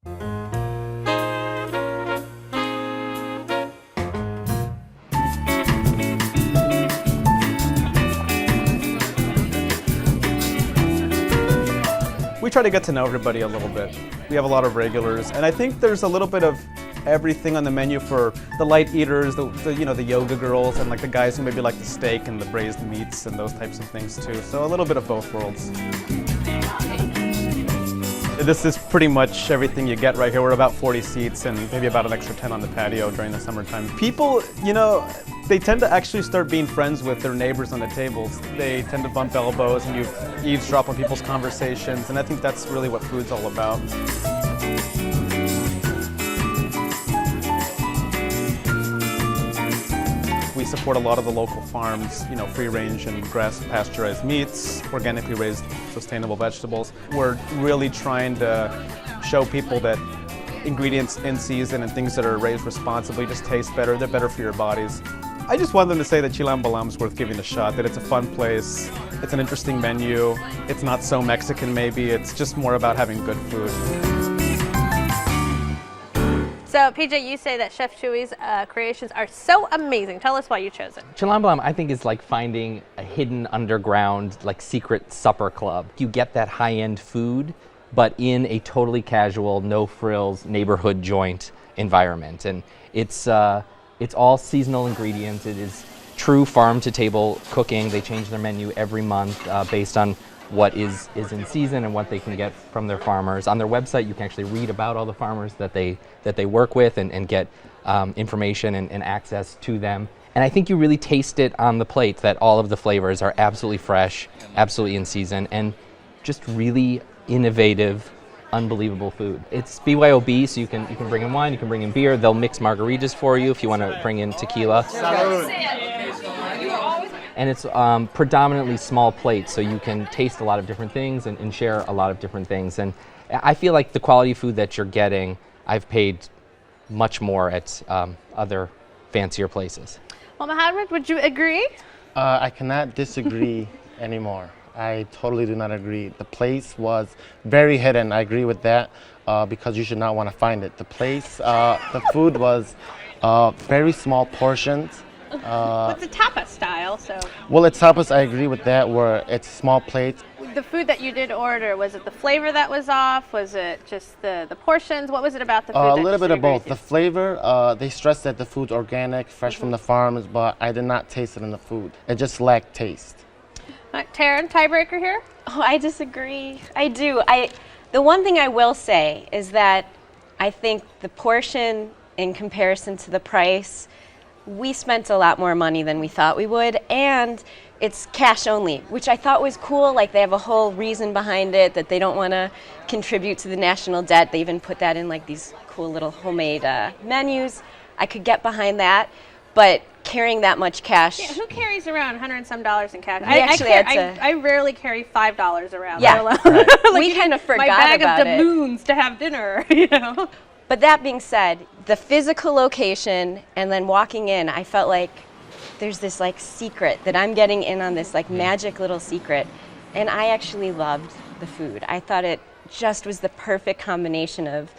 We try to get to know everybody a little bit. We have a lot of regulars, and I think there's a little bit of everything on the menu for the light eaters, the yoga girls, and like the guys who maybe like the steak and the braised meats and those types of things too. So a little bit of both worlds. This is pretty much everything you get right here. We're about 40 seats and maybe about an extra 10 on the patio during the summertime. People, they tend to actually start being friends with their neighbors on the tables. They tend to bump elbows and you eavesdrop on people's conversations, and I think that's really what food's all about. We support a lot of the local farms, free-range and grass-pasteurized meats, organically raised sustainable vegetables. We're really trying to show people that ingredients in season and things that are raised responsibly just taste better. They're better for your bodies. I just want them to say that Chilam Balam is worth giving a shot, that it's a fun place, it's an interesting menu, it's not so Mexican maybe, it's just more about having good food. So, PJ, you say that Chef Chewy's creations are so amazing. Tell us why you chose it. Chilam Balam, I think, is like finding a hidden underground, secret supper club. You get that high-end food, but in a totally casual, no-frills neighborhood joint environment. And it's all seasonal ingredients. It is true farm-to-table cooking. They change their menu every month based on what is in season and what they can get from their farmers. On their website, you can actually read about all the farmers that they work with and get information and access to them. And I think you really taste it on the plate that all of the flavors are absolutely fresh, absolutely in season, and just really innovative, unbelievable food. It's BYOB, so you can bring in wine, you can bring in beer. They'll mix margaritas for you if you want to bring in tequila. And it's predominantly small plates, so you can taste a lot of different things and share a lot of different things. And I feel like the quality food that you're getting, I've paid much more at other fancier places. Well, Mohammed, would you agree? I cannot disagree anymore. I totally do not agree. The place was very hidden. I agree with that because you should not want to find it. The place, the food was very small portions. It's a tapas style, so. Well, it's tapas, I agree with that, where it's small plates. The food that you did order, was it the flavor that was off? Was it just the portions? What was it about the food A little bit of both. The flavor, they stressed that the food's organic, fresh from the farms, but I did not taste it in the food. It just lacked taste. Taryn, tiebreaker here? Oh, I disagree. I do. The one thing I will say is that I think the portion in comparison to the price, we spent a lot more money than we thought we would, and it's cash only, which I thought was cool. Like, they have a whole reason behind it, that they don't want to contribute to the national debt. They even put that in these cool little homemade menus. I could get behind that, but carrying that much cash. Yeah, who carries around $100 and some in cash? I rarely carry $5 around. Yeah, right. We kind of forgot my bag about of doubloons to have dinner, But that being said, the physical location and then walking in, I felt like there's this secret that I'm getting in on, this magic little secret. And I actually loved the food. I thought it just was the perfect combination of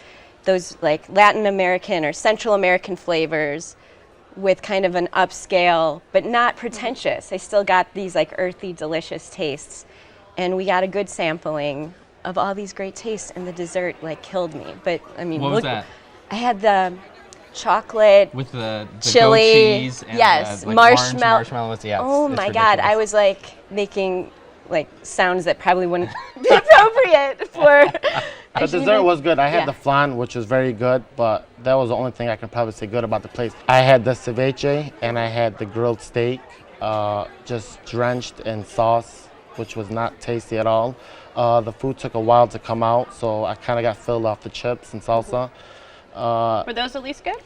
those Latin American or Central American flavors with kind of an upscale, but not pretentious. I still got these earthy, delicious tastes. And we got a good sampling of all these great tastes, and the dessert killed me. But I mean, What was that? I had the chocolate With the chili, goat cheese and yes, marshmallow. Yeah, oh it's my God, I ridiculous. was making sounds that probably wouldn't be appropriate for. The dessert was good. I had yeah. the flan, which was very good, but that was the only thing I can probably say good about the place. I had the ceviche and I had the grilled steak, just drenched in sauce, which was not tasty at all. The food took a while to come out, so I kind of got filled off the chips and salsa. Were those at least good?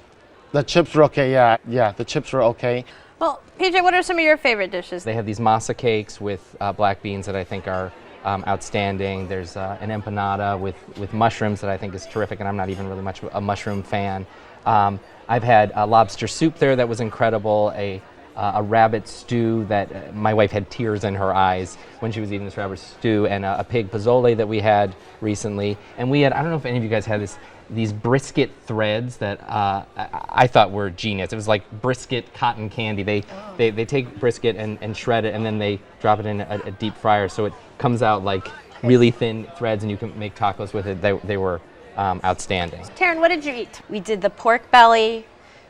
The chips were okay, yeah, the chips were okay. Well, PJ, what are some of your favorite dishes? They have these masa cakes with black beans that I think are outstanding. There's an empanada with mushrooms that I think is terrific, and I'm not even really much a mushroom fan. I've had lobster soup there that was incredible, a a rabbit stew that my wife had tears in her eyes when she was eating this rabbit stew, and a pig pozole that we had recently. And we had, I don't know if any of you guys had these brisket threads that I thought were genius. It was like brisket cotton candy. They take brisket and shred it, and then they drop it in a deep fryer, so it comes out like really thin threads, and you can make tacos with it. They were outstanding. Taryn, what did you eat? We did the pork belly,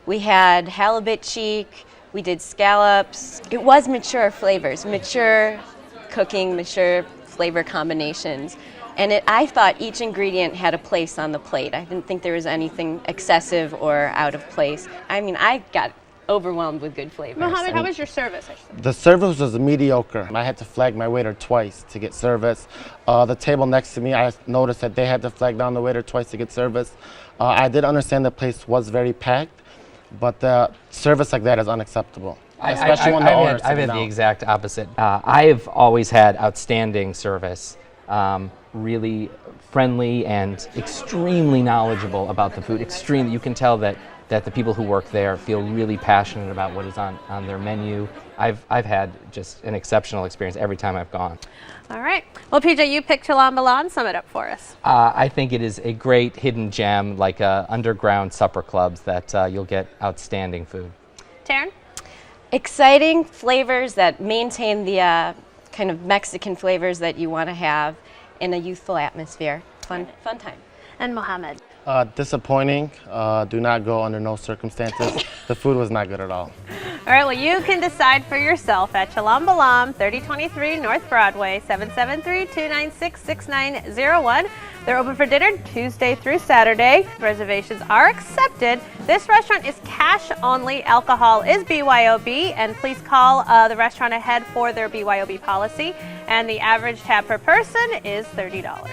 we had halibut cheek, we did scallops. It was mature flavors, mature cooking, mature flavor combinations. And I thought each ingredient had a place on the plate. I didn't think there was anything excessive or out of place. I mean, I got overwhelmed with good flavors. Mohammed, how was your service? The service was mediocre. I had to flag my waiter twice to get service. The table next to me, I noticed that they had to flag down the waiter twice to get service. I did understand the place was very packed, but the service like that is unacceptable. Especially when the owner's I've had sitting the down. exact opposite. I've always had outstanding service. Really friendly and extremely knowledgeable about the food. You can tell that the people who work there feel really passionate about what is on their menu. I've had just an exceptional experience every time I've gone. All right. Well, PJ, you picked Chilam Balam. Sum it up for us. I think it is a great hidden gem, like underground supper clubs that you'll get outstanding food. Taryn? Exciting flavors that maintain the kind of Mexican flavors that you want to have in a youthful atmosphere. Fun time. And Mohammed? Disappointing. Do not go under no circumstances. The food was not good at all. All right, well, you can decide for yourself at Chilam Balam, 3023 North Broadway, 773-296-6901. They're open for dinner Tuesday through Saturday. Reservations are accepted. This restaurant is cash only. Alcohol is BYOB, and please call the restaurant ahead for their BYOB policy. And the average tab per person is $30.